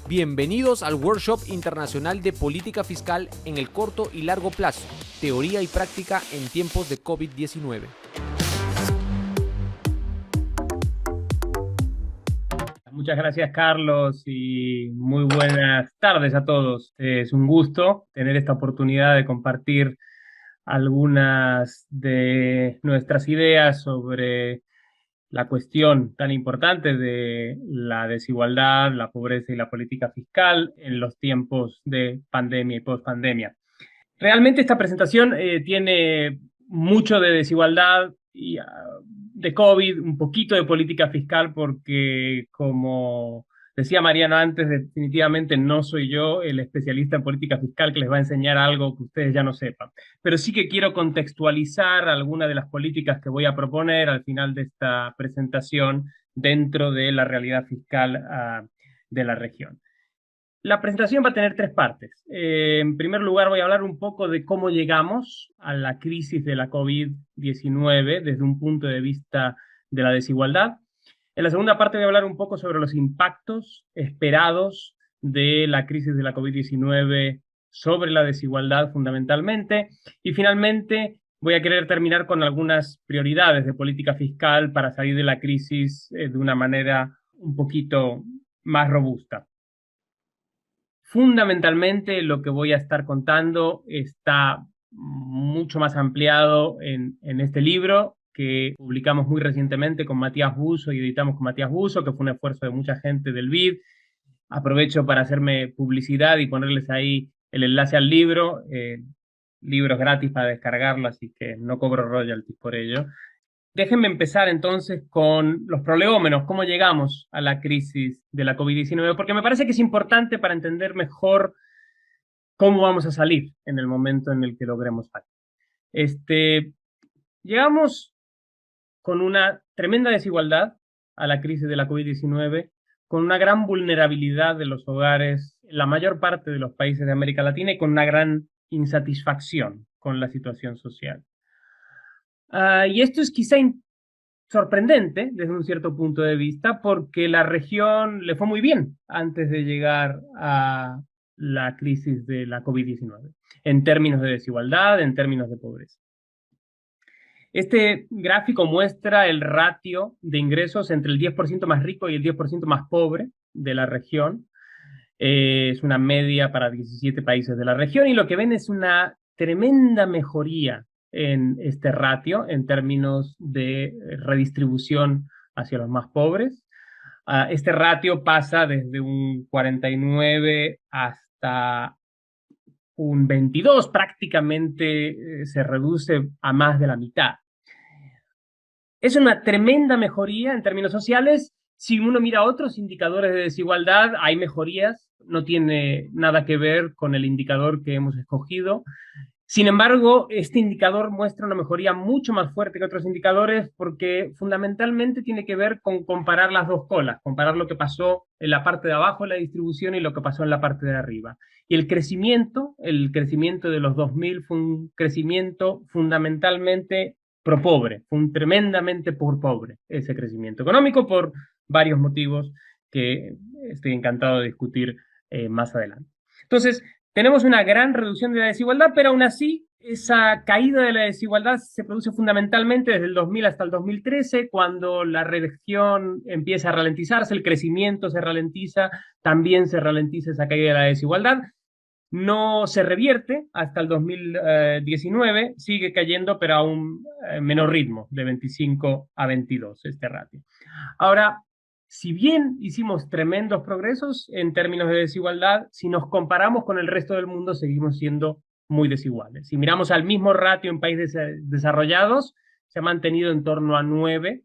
Bienvenidos al Workshop Internacional de Política Fiscal en el corto y largo plazo, teoría y práctica en tiempos de COVID-19. Muchas gracias, Carlos, y muy buenas tardes a todos. Es un gusto tener esta oportunidad de compartir algunas de nuestras ideas sobre la cuestión tan importante de la desigualdad, la pobreza y la política fiscal en los tiempos de pandemia y pospandemia. Realmente esta presentación tiene mucho de desigualdad y de COVID, un poquito de política fiscal, porque como decía Mariano antes, definitivamente no soy yo el especialista en política fiscal que les va a enseñar algo que ustedes ya no sepan. Pero sí que quiero contextualizar algunas de las políticas que voy a proponer al final de esta presentación dentro de la realidad fiscal de la región. La presentación va a tener tres partes. En primer lugar, voy a hablar un poco de cómo llegamos a la crisis de la COVID-19 desde un punto de vista de la desigualdad. En la segunda parte voy a hablar un poco sobre los impactos esperados de la crisis de la COVID-19 sobre la desigualdad fundamentalmente. Y finalmente voy a querer terminar con algunas prioridades de política fiscal para salir de la crisis de una manera un poquito más robusta. Fundamentalmente lo que voy a estar contando está mucho más ampliado en este libro que publicamos muy recientemente con Matías Busso y editamos con Matías Busso, que fue un esfuerzo de mucha gente del BID. Aprovecho para hacerme publicidad y ponerles ahí el enlace al libro. Libro es gratis para descargarlo, así que no cobro royalties por ello. Déjenme empezar entonces con los prolegómenos, cómo llegamos a la crisis de la COVID-19, porque me parece que es importante para entender mejor cómo vamos a salir en el momento en el que logremos salir. Llegamos con una tremenda desigualdad a la crisis de la COVID-19, con una gran vulnerabilidad de los hogares en la mayor parte de los países de América Latina y con una gran insatisfacción con la situación social. Y esto es quizá sorprendente desde un cierto punto de vista porque la región le fue muy bien antes de llegar a la crisis de la COVID-19, en términos de desigualdad, en términos de pobreza. Este gráfico muestra el ratio de ingresos entre el 10% más rico y el 10% más pobre de la región. Es una media para 17 países de la región y lo que ven es una tremenda mejoría en este ratio en términos de redistribución hacia los más pobres. Este ratio pasa desde un 49 hasta un 22, prácticamente se reduce a más de la mitad. Es una tremenda mejoría en términos sociales. Si uno mira otros indicadores de desigualdad, hay mejorías, no tiene nada que ver con el indicador que hemos escogido. Sin embargo, este indicador muestra una mejoría mucho más fuerte que otros indicadores porque fundamentalmente tiene que ver con comparar las dos colas, comparar lo que pasó en la parte de abajo de la distribución y lo que pasó en la parte de arriba. Y el crecimiento de los 2000 fue un crecimiento fundamentalmente pro-pobre, fue un tremendamente pobre ese crecimiento económico por varios motivos que estoy encantado de discutir más adelante. Entonces, tenemos una gran reducción de la desigualdad, pero aún así esa caída de la desigualdad se produce fundamentalmente desde el 2000 hasta el 2013, cuando la región empieza a ralentizarse, el crecimiento se ralentiza, también se ralentiza esa caída de la desigualdad. No se revierte hasta el 2019, sigue cayendo, pero a un menor ritmo, de 25 a 22, este ratio. Ahora, si bien hicimos tremendos progresos en términos de desigualdad, si nos comparamos con el resto del mundo, seguimos siendo muy desiguales. Si miramos al mismo ratio en países desarrollados, se ha mantenido en torno a 9,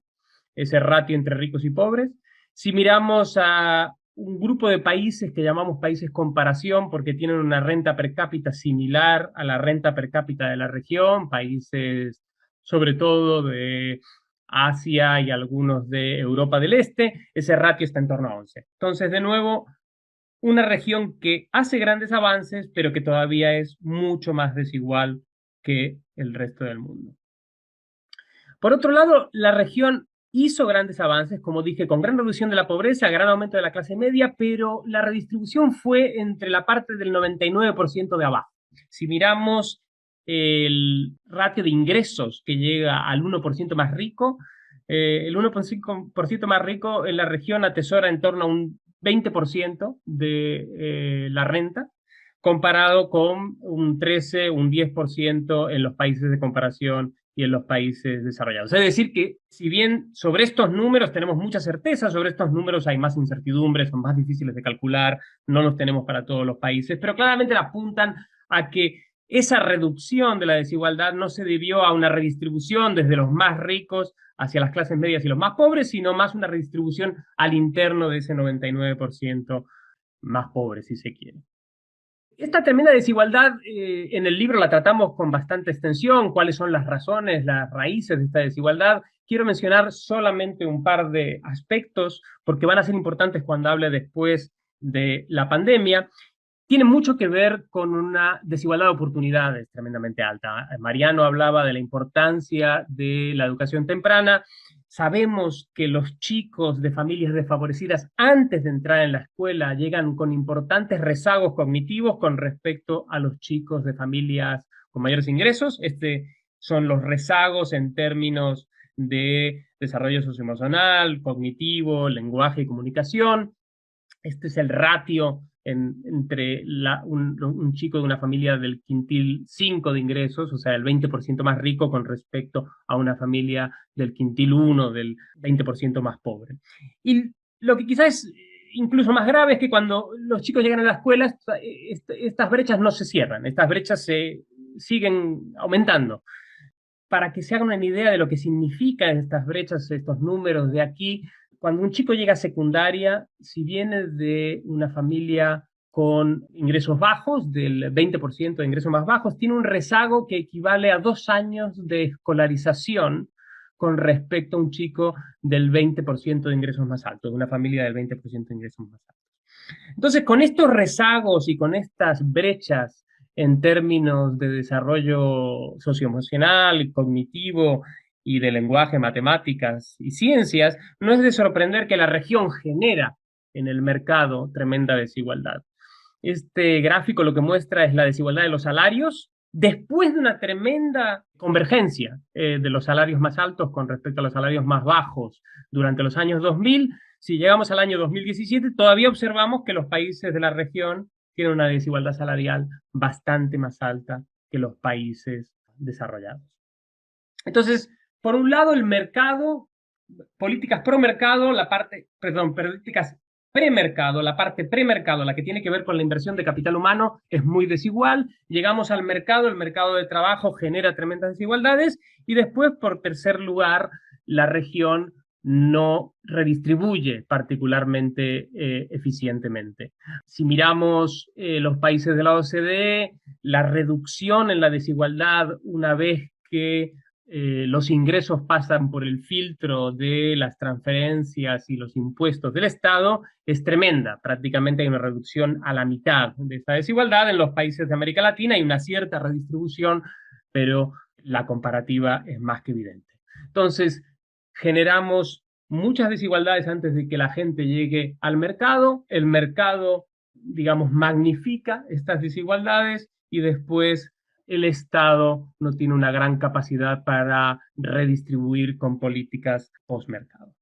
ese ratio entre ricos y pobres. Si miramos a un grupo de países que llamamos países comparación porque tienen una renta per cápita similar a la renta per cápita de la región, países sobre todo de Asia y algunos de Europa del Este, ese ratio está en torno a 11. Entonces, de nuevo, una región que hace grandes avances, pero que todavía es mucho más desigual que el resto del mundo. Por otro lado, la región hizo grandes avances, como dije, con gran reducción de la pobreza, gran aumento de la clase media, pero la redistribución fue entre la parte del 99% de abajo. Si miramos el ratio de ingresos que llega al 1% más rico, el 1% más rico en la región atesora en torno a un 20% de la renta, comparado con un 13, un 10% en los países de comparación y en los países desarrollados. Es decir, que si bien sobre estos números tenemos mucha certeza, sobre estos números hay más incertidumbres, son más difíciles de calcular, no los tenemos para todos los países, pero claramente apuntan a que esa reducción de la desigualdad no se debió a una redistribución desde los más ricos hacia las clases medias y los más pobres, sino más una redistribución al interno de ese 99% más pobre, si se quiere. Esta tremenda desigualdad en el libro la tratamos con bastante extensión, cuáles son las razones, las raíces de esta desigualdad. Quiero mencionar solamente un par de aspectos porque van a ser importantes cuando hable después de la pandemia. Tiene mucho que ver con una desigualdad de oportunidades tremendamente alta. Mariano hablaba de la importancia de la educación temprana. Sabemos que los chicos de familias desfavorecidas antes de entrar en la escuela llegan con importantes rezagos cognitivos con respecto a los chicos de familias con mayores ingresos. Son los rezagos en términos de desarrollo socioemocional, cognitivo, lenguaje y comunicación. Este es el ratio entre un chico de una familia del quintil 5 de ingresos, o sea, el 20% más rico con respecto a una familia del quintil 1, del 20% más pobre. Y lo que quizás es incluso más grave es que cuando los chicos llegan a la escuela, estas brechas no se cierran, estas brechas se siguen aumentando. Para que se hagan una idea de lo que significan estas brechas, estos números de aquí, cuando un chico llega a secundaria, si viene de una familia con ingresos bajos, del 20% de ingresos más bajos, tiene un rezago que equivale a 2 años de escolarización con respecto a un chico del 20% de ingresos más altos, de una familia del 20% de ingresos más altos. Entonces, con estos rezagos y con estas brechas en términos de desarrollo socioemocional, cognitivo y de lenguaje, matemáticas y ciencias, no es de sorprender que la región genera en el mercado tremenda desigualdad. Este gráfico lo que muestra es la desigualdad de los salarios después de una tremenda convergencia de los salarios más altos con respecto a los salarios más bajos durante los años 2000. Si llegamos al año 2017, todavía observamos que los países de la región tienen una desigualdad salarial bastante más alta que los países desarrollados. Entonces, por un lado, el mercado, políticas pro mercado, políticas premercado, la parte premercado, la que tiene que ver con la inversión de capital humano, es muy desigual. Llegamos al mercado, el mercado de trabajo genera tremendas desigualdades y después, por tercer lugar, la región no redistribuye particularmente eficientemente. Si miramos los países de la OCDE, la reducción en la desigualdad una vez que los ingresos pasan por el filtro de las transferencias y los impuestos del Estado es tremenda. Prácticamente hay una reducción a la mitad de esta desigualdad. En los países de América Latina hay una cierta redistribución, pero la comparativa es más que evidente. Entonces, generamos muchas desigualdades antes de que la gente llegue al mercado. El mercado, digamos, magnifica estas desigualdades y después el Estado no tiene una gran capacidad para redistribuir con políticas postmercado.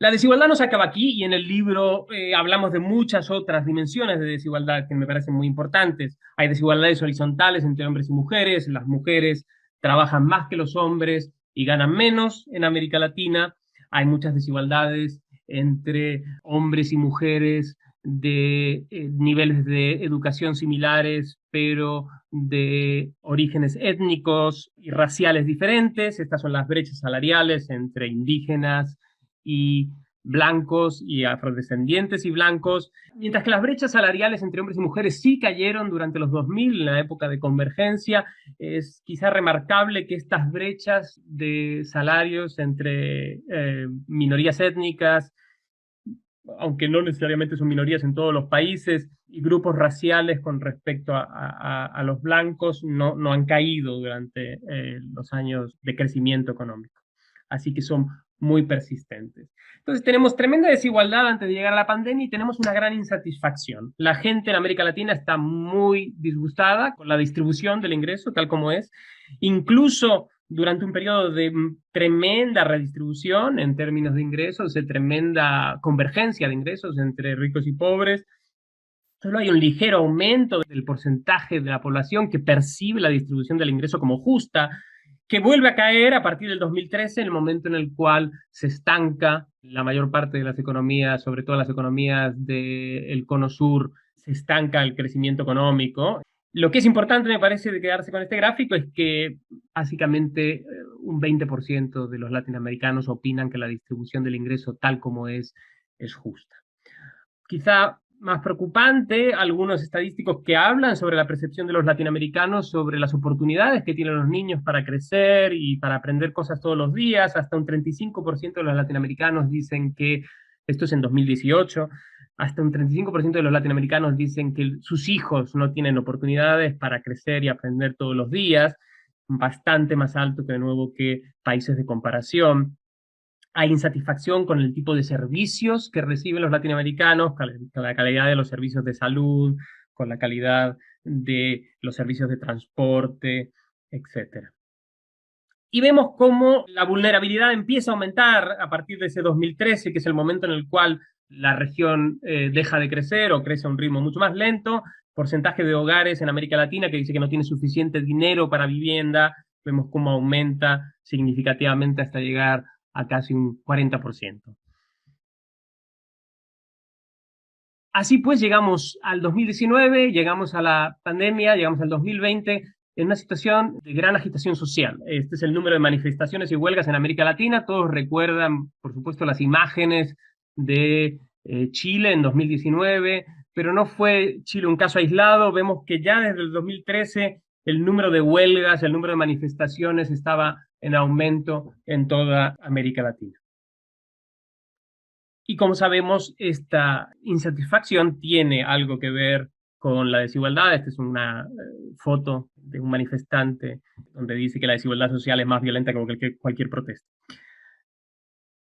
La desigualdad no se acaba aquí y en el libro hablamos de muchas otras dimensiones de desigualdad que me parecen muy importantes. Hay desigualdades horizontales entre hombres y mujeres. Las mujeres trabajan más que los hombres y ganan menos en América Latina. Hay muchas desigualdades entre hombres y mujeres de niveles de educación similares, pero de orígenes étnicos y raciales diferentes. Estas son las brechas salariales entre indígenas y blancos y afrodescendientes y blancos, mientras que las brechas salariales entre hombres y mujeres sí cayeron durante los 2000, en la época de convergencia. Es quizá remarcable que estas brechas de salarios entre minorías étnicas, aunque no necesariamente son minorías en todos los países, y grupos raciales con respecto a los blancos no han caído durante los años de crecimiento económico. Así que son muy persistentes. Entonces tenemos tremenda desigualdad antes de llegar a la pandemia y tenemos una gran insatisfacción. La gente en América Latina está muy disgustada con la distribución del ingreso tal como es. Incluso durante un periodo de tremenda redistribución en términos de ingresos, de tremenda convergencia de ingresos entre ricos y pobres, solo hay un ligero aumento del porcentaje de la población que percibe la distribución del ingreso como justa, que vuelve a caer a partir del 2013, en el momento en el cual se estanca la mayor parte de las economías, sobre todo las economías del cono sur, se estanca el crecimiento económico. Lo que es importante, me parece, de quedarse con este gráfico es que básicamente un 20% de los latinoamericanos opinan que la distribución del ingreso tal como es justa. Quizá más preocupante, algunos estadísticos que hablan sobre la percepción de los latinoamericanos sobre las oportunidades que tienen los niños para crecer y para aprender cosas todos los días. Hasta un 35% de los latinoamericanos dicen que, esto es en 2018, hasta un 35% de los latinoamericanos dicen que sus hijos no tienen oportunidades para crecer y aprender todos los días, bastante más alto que de nuevo que países de comparación. Hay insatisfacción con el tipo de servicios que reciben los latinoamericanos, con la calidad de los servicios de salud, con la calidad de los servicios de transporte, etc. Y vemos cómo la vulnerabilidad empieza a aumentar a partir de ese 2013, que es el momento en el cual la región deja de crecer o crece a un ritmo mucho más lento. Porcentaje de hogares en América Latina que dice que no tiene suficiente dinero para vivienda, vemos cómo aumenta significativamente hasta llegar a casi un 40%. Así pues, llegamos al 2019, llegamos a la pandemia, llegamos al 2020 en una situación de gran agitación social. Este es el número de manifestaciones y huelgas en América Latina. Todos recuerdan, por supuesto, las imágenes de Chile en 2019, pero no fue Chile un caso aislado. Vemos que ya desde el 2013 el número de huelgas, el número de manifestaciones estaba en aumento en toda América Latina. Y como sabemos, esta insatisfacción tiene algo que ver con la desigualdad. Esta es una foto de un manifestante donde dice que la desigualdad social es más violenta que cualquier protesta.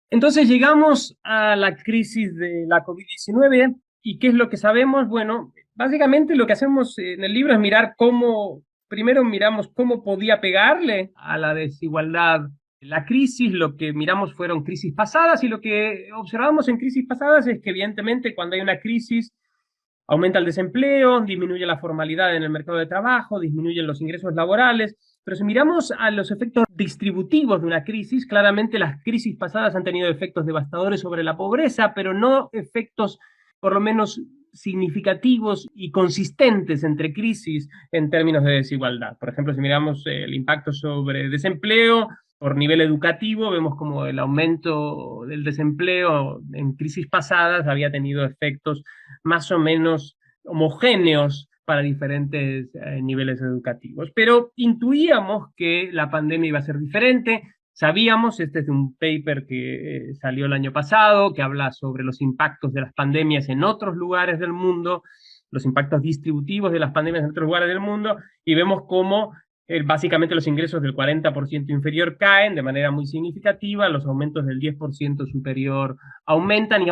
Entonces llegamos a la crisis de la COVID-19 y ¿qué es lo que sabemos? Bueno, básicamente lo que hacemos en el libro es mirar cómo, primero miramos cómo podía pegarle a la desigualdad la crisis. Lo que miramos fueron crisis pasadas y lo que observamos en crisis pasadas es que evidentemente cuando hay una crisis aumenta el desempleo, disminuye la formalidad en el mercado de trabajo, disminuyen los ingresos laborales. Pero si miramos a los efectos distributivos de una crisis, claramente las crisis pasadas han tenido efectos devastadores sobre la pobreza, pero no efectos por lo menos significativos y consistentes entre crisis en términos de desigualdad. Por ejemplo, si miramos el impacto sobre desempleo, por nivel educativo, vemos como el aumento del desempleo en crisis pasadas había tenido efectos más o menos homogéneos para diferentes niveles educativos. Pero intuíamos que la pandemia iba a ser diferente. Sabíamos, este es de un paper que salió el año pasado, que habla sobre los impactos de las pandemias en otros lugares del mundo, los impactos distributivos de las pandemias en otros lugares del mundo, y vemos cómo básicamente los ingresos del 40% inferior caen de manera muy significativa, los aumentos del 10% superior aumentan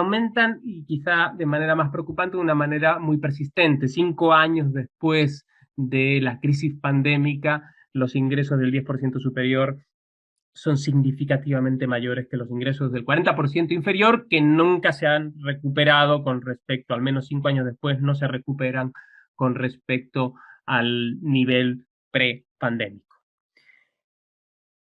y quizá de manera más preocupante, de una manera muy persistente. 5 años después de la crisis pandémica, los ingresos del 10% superior son significativamente mayores que los ingresos del 40% inferior, que nunca se han recuperado con respecto, al menos 5 años después, no se recuperan con respecto al nivel pre-pandémico.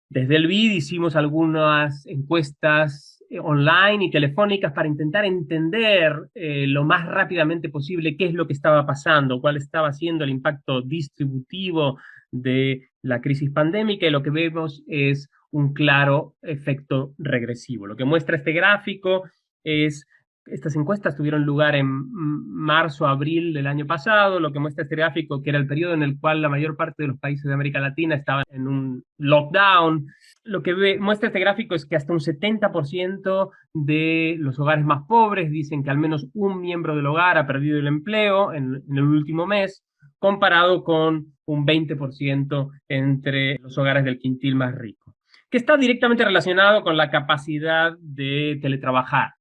Desde el BID hicimos algunas encuestas online y telefónicas para intentar entender lo más rápidamente posible qué es lo que estaba pasando, cuál estaba siendo el impacto distributivo de la crisis pandémica, y lo que vemos es un claro efecto regresivo. Lo que muestra este gráfico es, estas encuestas tuvieron lugar en marzo, abril del año pasado. Lo que muestra este gráfico, que era el periodo en el cual la mayor parte de los países de América Latina estaban en un lockdown. Lo que muestra este gráfico es que hasta un 70% de los hogares más pobres dicen que al menos un miembro del hogar ha perdido el empleo en el último mes, comparado con un 20% entre los hogares del quintil más rico. que está directamente relacionado con la capacidad de teletrabajar.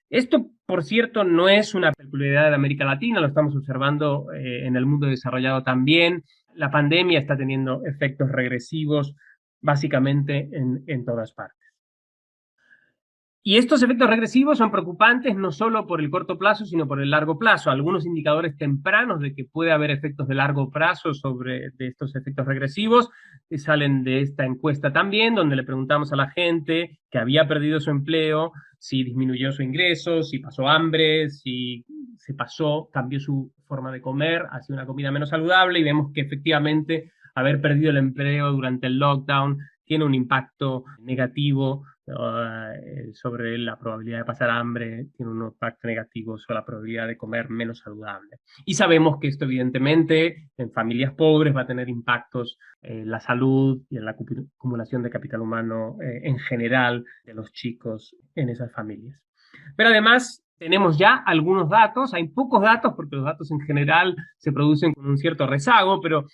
Esto, por cierto, no es una peculiaridad de América Latina, lo estamos observando en el mundo desarrollado también. La pandemia está teniendo efectos regresivos básicamente en todas partes. Y estos efectos regresivos son preocupantes no solo por el corto plazo, sino por el largo plazo. Algunos indicadores tempranos de que puede haber efectos de largo plazo sobre de estos efectos regresivos salen de esta encuesta también, donde le preguntamos a la gente que había perdido su empleo, si disminuyó su ingreso, si pasó hambre, si se pasó, cambió su forma de comer hacia una comida menos saludable, y vemos que efectivamente haber perdido el empleo durante el lockdown tiene un impacto negativo sobre la probabilidad de pasar hambre, tiene un impacto negativo sobre la probabilidad de comer menos saludable. Y sabemos que esto evidentemente en familias pobres va a tener impactos en la salud y en la acumulación de capital humano en general de los chicos en esas familias. Pero además tenemos ya algunos datos, hay pocos datos porque los datos en general se producen con un cierto rezago, pero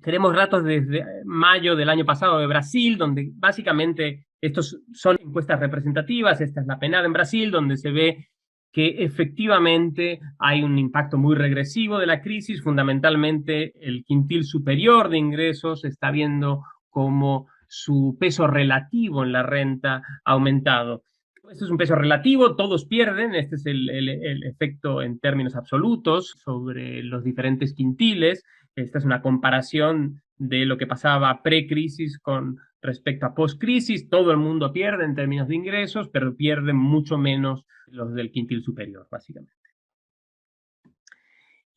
tenemos datos desde mayo del año pasado de Brasil, donde básicamente estos son encuestas representativas. Esta es la PNAD en Brasil, donde se ve que efectivamente hay un impacto muy regresivo de la crisis. Fundamentalmente, el quintil superior de ingresos está viendo cómo su peso relativo en la renta ha aumentado. Esto es un peso relativo, todos pierden. Este es el efecto en términos absolutos sobre los diferentes quintiles. Esta es una comparación de lo que pasaba pre-crisis con respecto a post-crisis. Todo el mundo pierde en términos de ingresos, pero pierden mucho menos los del quintil superior, básicamente.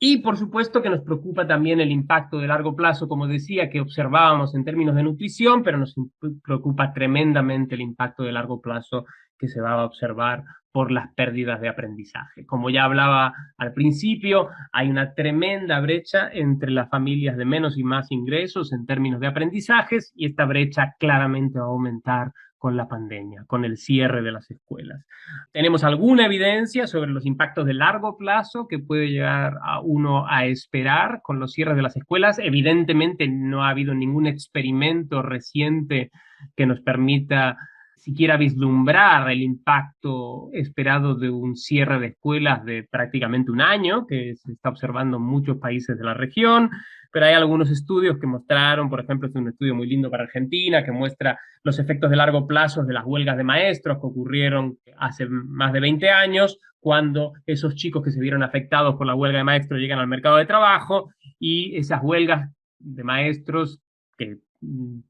Y por supuesto que nos preocupa también el impacto de largo plazo, como decía, que observábamos en términos de nutrición, pero nos preocupa tremendamente el impacto de largo plazo que se va a observar por las pérdidas de aprendizaje. Como ya hablaba al principio, hay una tremenda brecha entre las familias de menos y más ingresos en términos de aprendizajes, y esta brecha claramente va a aumentar con la pandemia, con el cierre de las escuelas. Tenemos alguna evidencia sobre los impactos de largo plazo que puede llegar a uno a esperar con los cierres de las escuelas. Evidentemente no ha habido ningún experimento reciente que nos permita siquiera vislumbrar el impacto esperado de un cierre de escuelas de prácticamente un año, que se está observando en muchos países de la región, pero hay algunos estudios que mostraron, por ejemplo, este es un estudio muy lindo para Argentina, que muestra los efectos de largo plazo de las huelgas de maestros que ocurrieron hace más de 20 años, cuando esos chicos que se vieron afectados por la huelga de maestros llegan al mercado de trabajo, y esas huelgas de maestros que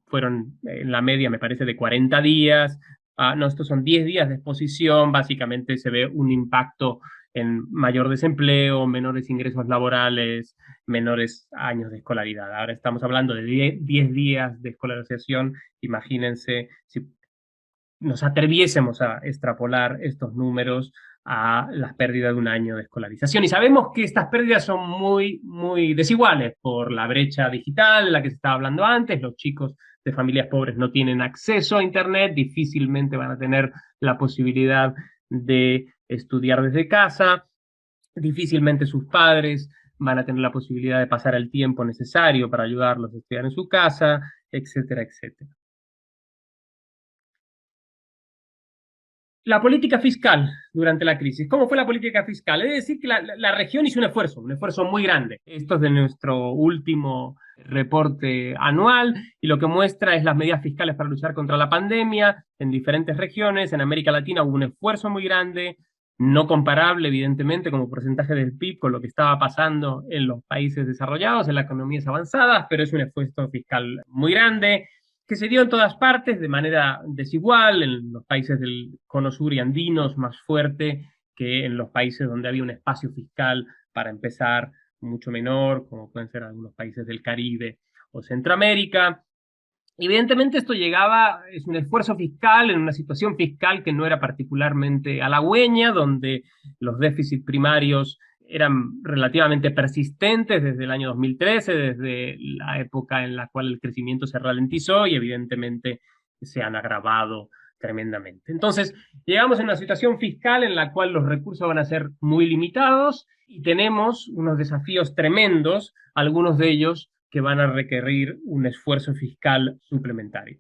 fueron en la media, me parece, de 40 días. No, estos son 10 días de exposición. Básicamente se ve un impacto en mayor desempleo, menores ingresos laborales, menores años de escolaridad. Ahora estamos hablando de 10 días de escolarización. Imagínense si nos atreviésemos a extrapolar estos números a las pérdidas de un año de escolarización. Y sabemos que estas pérdidas son muy, muy desiguales por la brecha digital de la que se estaba hablando antes. Los chicos de familias pobres no tienen acceso a Internet, difícilmente van a tener la posibilidad de estudiar desde casa, difícilmente sus padres van a tener la posibilidad de pasar el tiempo necesario para ayudarlos a estudiar en su casa, etcétera, etcétera. La política fiscal durante la crisis. ¿Cómo fue la política fiscal? Es decir, que la región hizo un esfuerzo muy grande. Esto es de nuestro último reporte anual, y lo que muestra es las medidas fiscales para luchar contra la pandemia en diferentes regiones. En América Latina hubo un esfuerzo muy grande, no comparable, evidentemente, como porcentaje del PIB con lo que estaba pasando en los países desarrollados, en las economías avanzadas, pero es un esfuerzo fiscal muy grande que se dio en todas partes de manera desigual, en los países del cono sur y andinos más fuerte que en los países donde había un espacio fiscal, para empezar, mucho menor, como pueden ser algunos países del Caribe o Centroamérica. Evidentemente esto es un esfuerzo fiscal en una situación fiscal que no era particularmente halagüeña, donde los déficits primarios eran relativamente persistentes desde el año 2013, desde la época en la cual el crecimiento se ralentizó, y evidentemente se han agravado tremendamente. Entonces, llegamos a una situación fiscal en la cual los recursos van a ser muy limitados y tenemos unos desafíos tremendos, algunos de ellos que van a requerir un esfuerzo fiscal suplementario.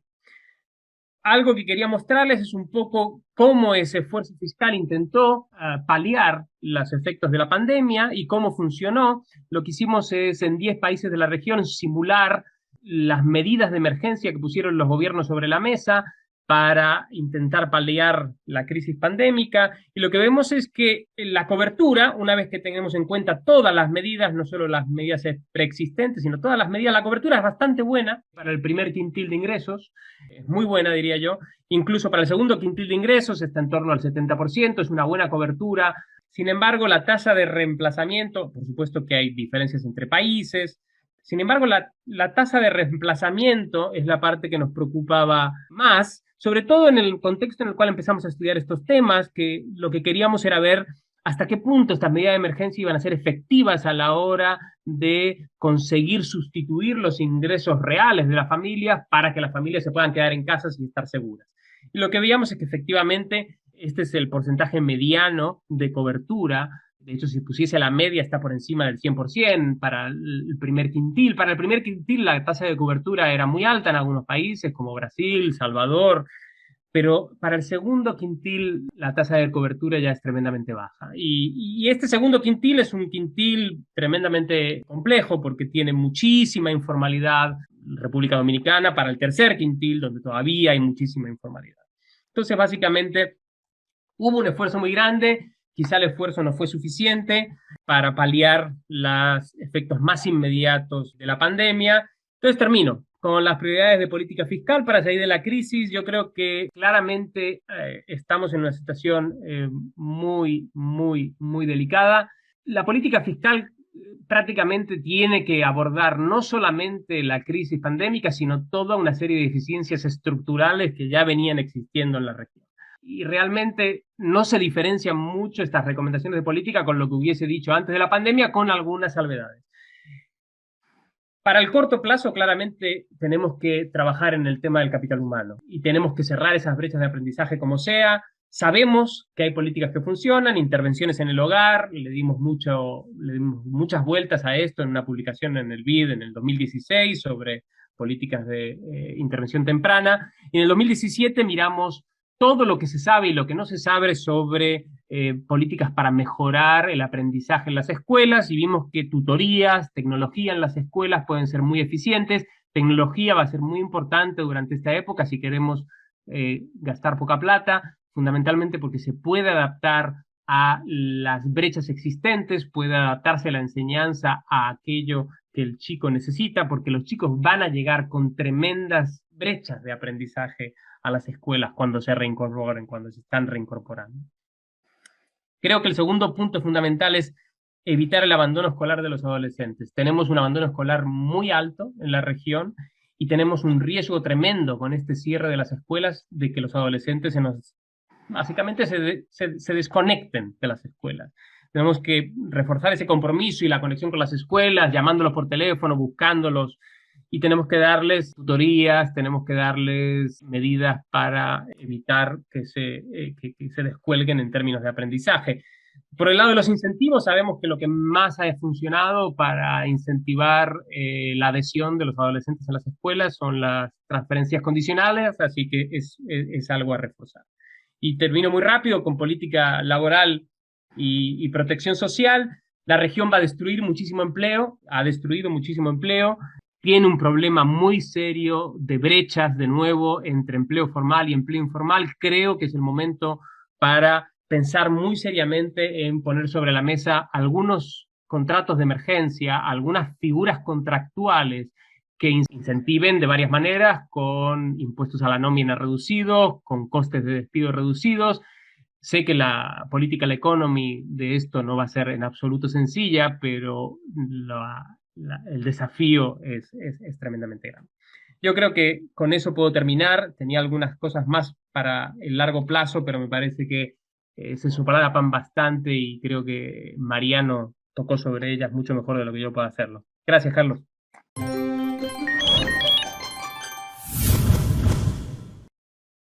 algo que quería mostrarles es un poco cómo ese esfuerzo fiscal intentó paliar los efectos de la pandemia y cómo funcionó. Lo que hicimos es en 10 países de la región simular las medidas de emergencia que pusieron los gobiernos sobre la mesa para intentar paliar la crisis pandémica. Y lo que vemos es que la cobertura, una vez que tengamos en cuenta todas las medidas, no solo las medidas preexistentes, sino todas las medidas, la cobertura es bastante buena para el primer quintil de ingresos, es muy buena, diría yo. Incluso para el segundo quintil de ingresos está en torno al 70%, es una buena cobertura. Sin embargo, la tasa de reemplazamiento, por supuesto que hay diferencias entre países. Sin embargo, la tasa de reemplazamiento es la parte que nos preocupaba más, sobre todo en el contexto en el cual empezamos a estudiar estos temas, que lo que queríamos era ver hasta qué punto estas medidas de emergencia iban a ser efectivas a la hora de conseguir sustituir los ingresos reales de las familias para que las familias se puedan quedar en casa y estar seguras. Y lo que veíamos es que efectivamente este es el porcentaje mediano de cobertura. De hecho, si pusiese la media está por encima del 100% para el primer quintil. Para el primer quintil la tasa de cobertura era muy alta en algunos países como Brasil, Salvador, pero para el segundo quintil la tasa de cobertura ya es tremendamente baja. Y este segundo quintil es un quintil tremendamente complejo porque tiene muchísima informalidad. República Dominicana para el tercer quintil, donde todavía hay muchísima informalidad. Entonces, básicamente, hubo un esfuerzo muy grande. Quizá el esfuerzo no fue suficiente para paliar los efectos más inmediatos de la pandemia. Entonces termino con las prioridades de política fiscal para salir de la crisis. Yo creo que claramente estamos en una situación muy, muy, muy delicada. La política fiscal prácticamente tiene que abordar no solamente la crisis pandémica, sino toda una serie de deficiencias estructurales que ya venían existiendo en la región. Y realmente no se diferencian mucho estas recomendaciones de política con lo que hubiese dicho antes de la pandemia, con algunas salvedades. Para el corto plazo, claramente, tenemos que trabajar en el tema del capital humano y tenemos que cerrar esas brechas de aprendizaje como sea. Sabemos que hay políticas que funcionan, intervenciones en el hogar, le dimos muchas vueltas a esto en una publicación en el BID en el 2016 sobre políticas de intervención temprana. Y en el 2017 miramos todo lo que se sabe y lo que no se sabe sobre políticas para mejorar el aprendizaje en las escuelas y vimos que tutorías, tecnología en las escuelas pueden ser muy eficientes. Tecnología va a ser muy importante durante esta época si queremos gastar poca plata, fundamentalmente porque se puede adaptar a las brechas existentes, puede adaptarse la enseñanza a aquello que el chico necesita, porque los chicos van a llegar con tremendas brechas de aprendizaje a las escuelas cuando se reincorporen, cuando se están reincorporando. Creo que el segundo punto fundamental es evitar el abandono escolar de los adolescentes. Tenemos un abandono escolar muy alto en la región y tenemos un riesgo tremendo con este cierre de las escuelas de que los adolescentes básicamente se desconecten de las escuelas. Tenemos que reforzar ese compromiso y la conexión con las escuelas, llamándolos por teléfono, buscándolos, y tenemos que darles tutorías, tenemos que darles medidas para evitar que se descuelguen en términos de aprendizaje. Por el lado de los incentivos, sabemos que lo que más ha funcionado para incentivar la adhesión de los adolescentes a las escuelas son las transferencias condicionales, así que es algo a reforzar. Y termino muy rápido con política laboral y protección social. La región va a destruir muchísimo empleo, ha destruido muchísimo empleo, tiene un problema muy serio de brechas, de nuevo, entre empleo formal y empleo informal. Creo que es el momento para pensar muy seriamente en poner sobre la mesa algunos contratos de emergencia, algunas figuras contractuales que incentiven de varias maneras, con impuestos a la nómina reducidos, con costes de despido reducidos. Sé que la political economy de esto no va a ser en absoluto sencilla, pero el desafío es tremendamente grande. Yo creo que con eso puedo terminar. Tenía algunas cosas más para el largo plazo, pero me parece que se superaban bastante y creo que Mariano tocó sobre ellas mucho mejor de lo que yo puedo hacerlo. Gracias, Carlos.